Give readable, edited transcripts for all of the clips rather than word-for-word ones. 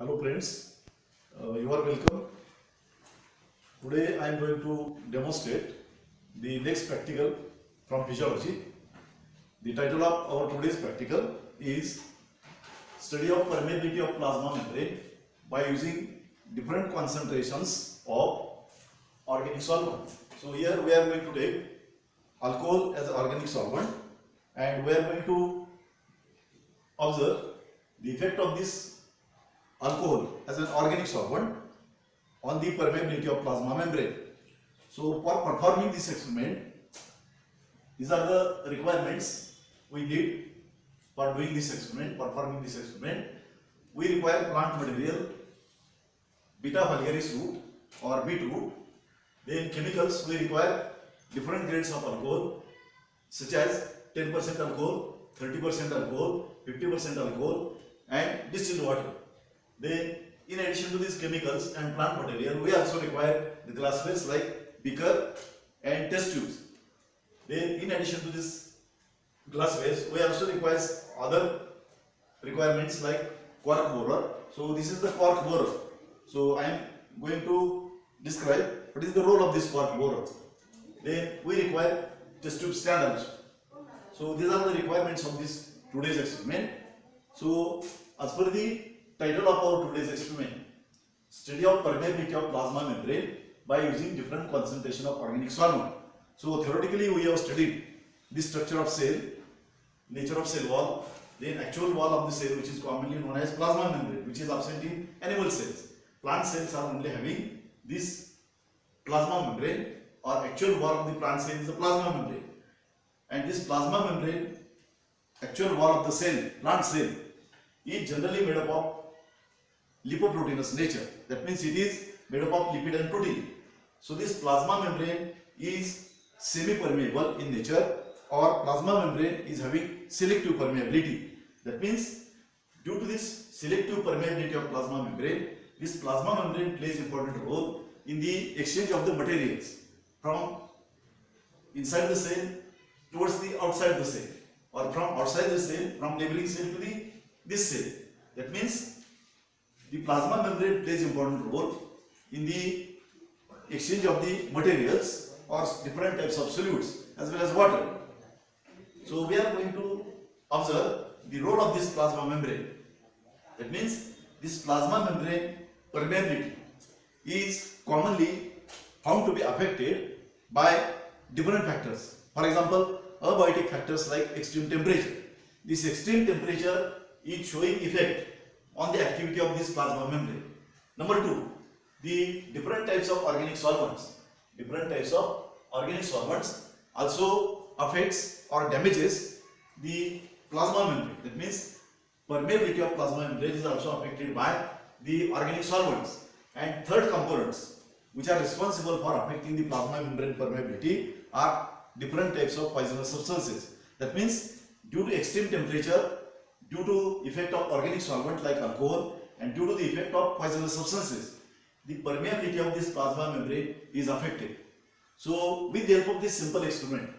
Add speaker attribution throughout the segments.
Speaker 1: Hello friends, you are welcome. Today I am going to demonstrate the next practical from physiology. The title of our today's practical is Study of Permeability of Plasma Membrane by using different concentrations of organic solvent. So here we are going to take alcohol as an organic solvent and we are going to observe the effect of this alcohol as an organic solvent on the permeability of plasma membrane. So for performing this experiment, these are the requirements we need for doing this experiment, performing this experiment. We require plant material, beta vulgaris root or beet root. Then chemicals, we require different grades of alcohol such as 10% alcohol, 30% alcohol, 50% alcohol and distilled water. Then in addition to these chemicals and plant material, we also require the glasswares like beaker and test tubes. Then in addition to this glasswares, we also require other requirements like cork borer. So this is the cork borer. So I am going to describe what is the role of this cork borer. Then we require test tube stand also. So these are the requirements of this today's experiment. So as per the title of our today's experiment, study of permeability of plasma membrane by using different concentration of organic solvent. So theoretically we have studied the structure of cell, nature of cell wall, then actual wall of the cell which is commonly known as plasma membrane, which is absent in animal cells. Plant cells are only having this plasma membrane, or actual wall of the plant cell is the plasma membrane. And this plasma membrane, actual wall of the cell, plant cell, is generally made up of lipoproteinous nature. That means it is made up of lipid and protein. So this plasma membrane is semi-permeable in nature, or plasma membrane is having selective permeability. That means due to this selective permeability of plasma membrane, this plasma membrane plays important role in the exchange of the materials from inside the cell towards the outside the cell, or from outside the cell, from neighboring cell to this cell. That means the plasma membrane plays important role in the exchange of the materials or different types of solutes as well as water. So we are going to observe the role of this plasma membrane. That means this plasma membrane permeability is commonly found to be affected by different factors. For example, abiotic factors like extreme temperature. This extreme temperature is showing effect on the activity of this plasma membrane. Number two, the different types of organic solvents. Different types of organic solvents also affects or damages the plasma membrane. That means permeability of plasma membrane is also affected by the organic solvents. And third components which are responsible for affecting the plasma membrane permeability are different types of poisonous substances. That means due to extreme temperature, due to effect of organic solvent like alcohol, and due to the effect of poisonous substances, the permeability of this plasma membrane is affected. So with the help of this simple experiment,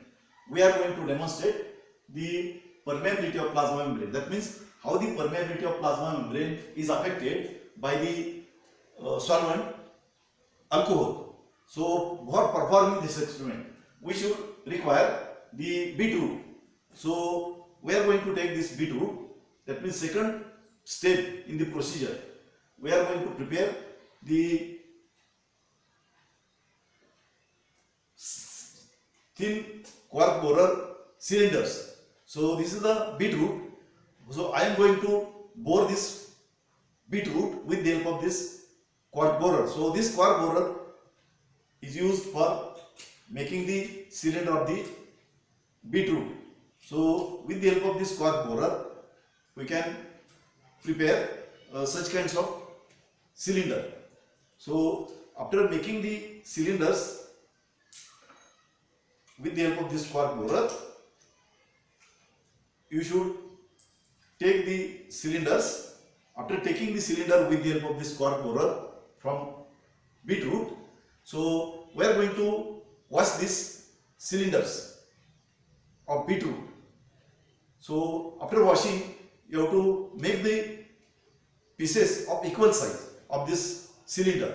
Speaker 1: we are going to demonstrate the permeability of plasma membrane. That means how the permeability of plasma membrane is affected by the solvent alcohol. So for performing this experiment, we should require the beet root. So we are going to take this beet root. That means second step in the procedure, we are going to prepare the thin cork borer cylinders. So this is the beet root. So I am going to bore this beet root with the help of this cork borer. So this cork borer is used for making the cylinder of the beet root. So with the help of this cork borer, we can prepare such kinds of cylinder. So after making the cylinders with the help of this cork borer, you should take the cylinders. After taking the cylinder with the help of this cork borer from beet root, so we are going to wash these cylinders of beet root. So after washing, you have to make the pieces of equal size of this cylinder.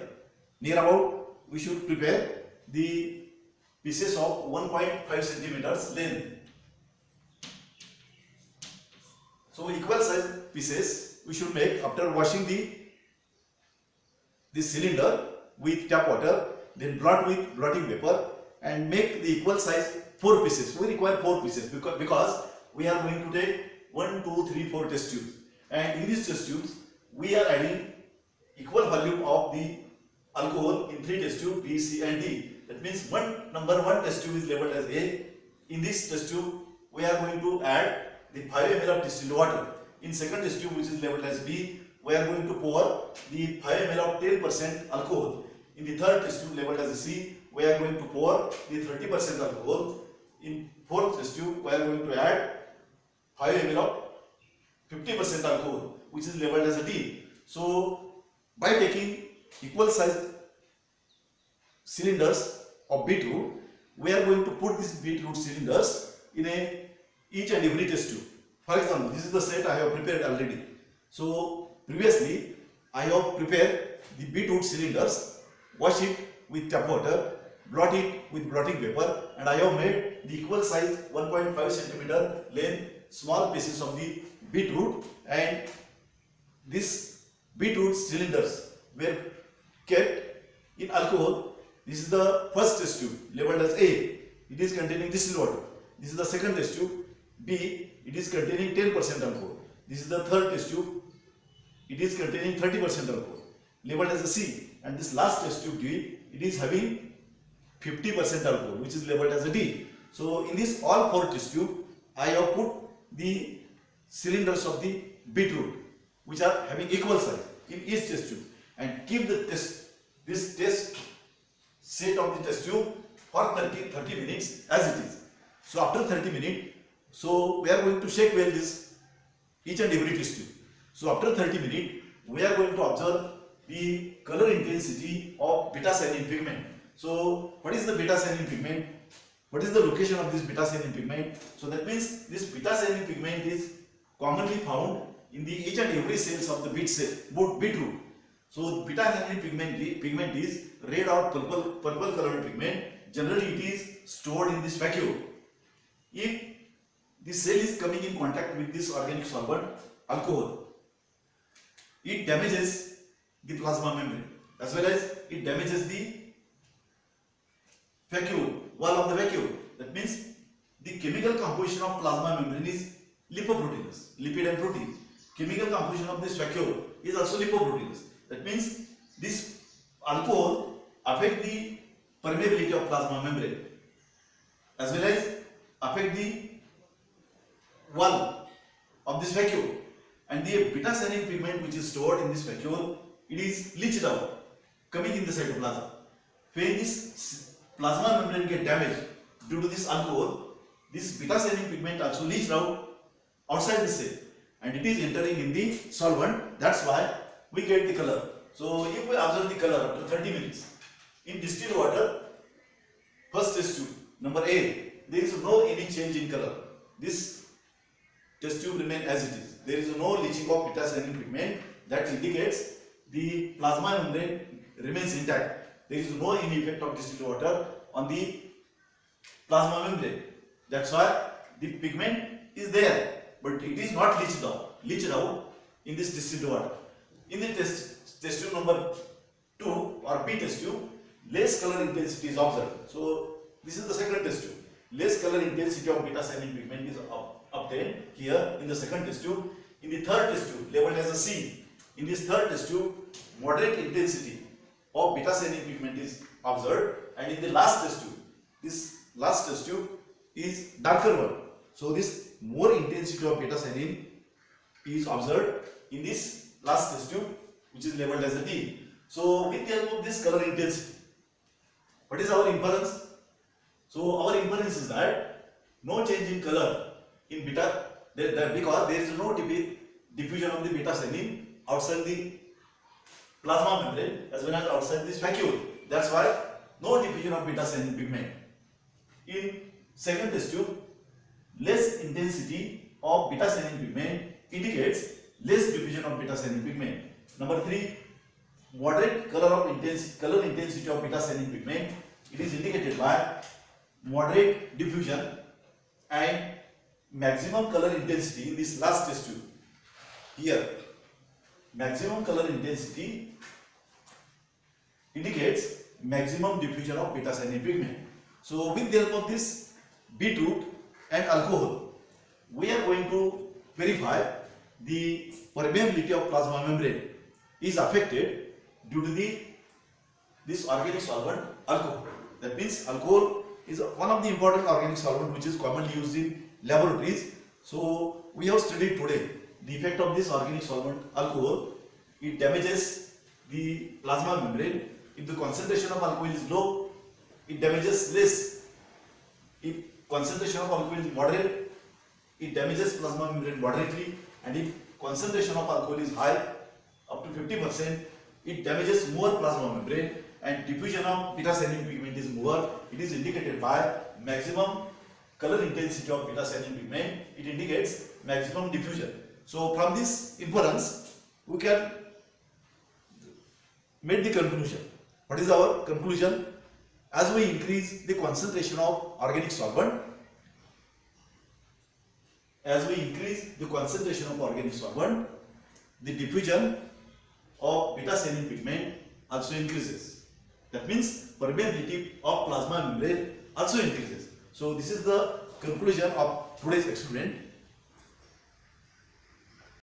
Speaker 1: Near about we should prepare the pieces of 1.5 centimeters length. So equal size pieces we should make after washing this cylinder with tap water, then blot with blotting paper and make the equal size 4 pieces. We require 4 pieces because we are going to take 1, 2, 3, 4 test tubes, and in these test tubes we are adding equal volume of the alcohol in 3 test tubes B, C and D. That means number 1 test tube is labeled as A. In this test tube we are going to add the 5 ml of distilled water. In second test tube, which is labeled as B, we are going to pour the 5 ml of 10% alcohol. In the third test tube labeled as C, we are going to pour the 30% alcohol. In fourth test tube, we are going to add 5 ml of 50% alcohol, which is labeled as a D. So by taking equal size cylinders of beetroot, we are going to put these beetroot cylinders in each and every test tube. For example, this is the set I have prepared already. So previously I have prepared the beetroot cylinders, wash it with tap water, blot it with blotting paper, and I have made the equal size 1.5 cm length small pieces of the beetroot, and these beetroot cylinders were kept in alcohol. This is the first test tube labeled as A. It is containing distilled water. This is the second test tube B. It is containing 10% alcohol. This is the third test tube. It is containing 30% alcohol, labeled as a C. And this last test tube D, it is having 50% alcohol, which is labeled as a D. So in this all 4 test tube, I have put the cylinders of the beetroot, which are having equal size in each test tube, and keep this test set of the test tube for 30 minutes as it is. So after 30 minutes, so we are going to shake well this each and every test tube. So after 30 minutes, we are going to observe the color intensity of beta-cyanine pigment. So what is the beta-cyanine pigment? What is the location of this beta-cyanine pigment? So that means this beta-cyanine pigment is commonly found in the each and every cells of the beetroot. So beta-cyanine pigment is red or purple colored pigment. Generally it is stored in this vacuole. If the cell is coming in contact with this organic solvent, alcohol, it damages the plasma membrane as well as it damages the vacuole, wall of the vacuole. That means the chemical composition of plasma membrane is lipoproteinous, lipid and protein. Chemical composition of this vacuole is also lipoproteinous. That means this alcohol affect the permeability of plasma membrane as well as affect the wall of this vacuole, and the beta-cyanine pigment which is stored in this vacuole, it is leached out coming in the cytoplasm. When this plasma membrane get damaged due to this alcohol, this beta-cyanine pigment also leached out outside the cell and it is entering in the solvent. That's why we get the color. So if we observe the color after 30 minutes in distilled water, first test tube number A, there is no any change in color. This test tube remain as it is. There is no leaching of beta-cyanine pigment. That indicates the plasma membrane remains intact. There is no any effect of distilled water on the plasma membrane. That's why the pigment is there, but it is not leached out in this distilled water. In the test tube number 2 or B test tube, less color intensity is observed. So this is the second test tube. Less color intensity of beta-cyanine pigment is obtained here in the second test tube. In the third test tube labeled as a C, in this third test tube, moderate intensity of beta-cyanine pigment is observed, and in the last test tube, this last test tube is darker one. So this more intensity of beta-cyanine is observed in this last test tube, which is labeled as a D. So with the help of this color intensity, what is our inference? So our inference is that no change in color in beta, because there is no diffusion of the beta-cyanine outside the plasma membrane as well as outside this vacuole. That's why no diffusion of beta-cyanine pigment. In second test tube, less intensity of beta-cyanine pigment indicates less diffusion of beta-cyanine pigment. Number 3, moderate color intensity of beta cyanin pigment. It is indicated by moderate diffusion and maximum color intensity in this last test tube. Here, maximum color intensity indicates maximum diffusion of beta cyanin pigment. So, with the help of this beetroot and alcohol, we are going to verify the permeability of plasma membrane is affected due to this organic solvent alcohol. That means alcohol is one of the important organic solvent which is commonly used in laboratories. So we have studied today the effect of this organic solvent alcohol. It damages the plasma membrane. If the concentration of alcohol is low, it damages less. If concentration of alcohol is moderate, it damages plasma membrane moderately, and if concentration of alcohol is high, up to 50%, it damages more plasma membrane, and diffusion of beta cyanin pigment is more. It is indicated by maximum color intensity of beta cyanin pigment. It indicates maximum diffusion. So from this inference, we can make the conclusion. What is our conclusion? As we increase the concentration of organic solvent, the diffusion of beta cyanin pigment also increases. That means permeability of plasma membrane also increases. So this is the conclusion of today's experiment.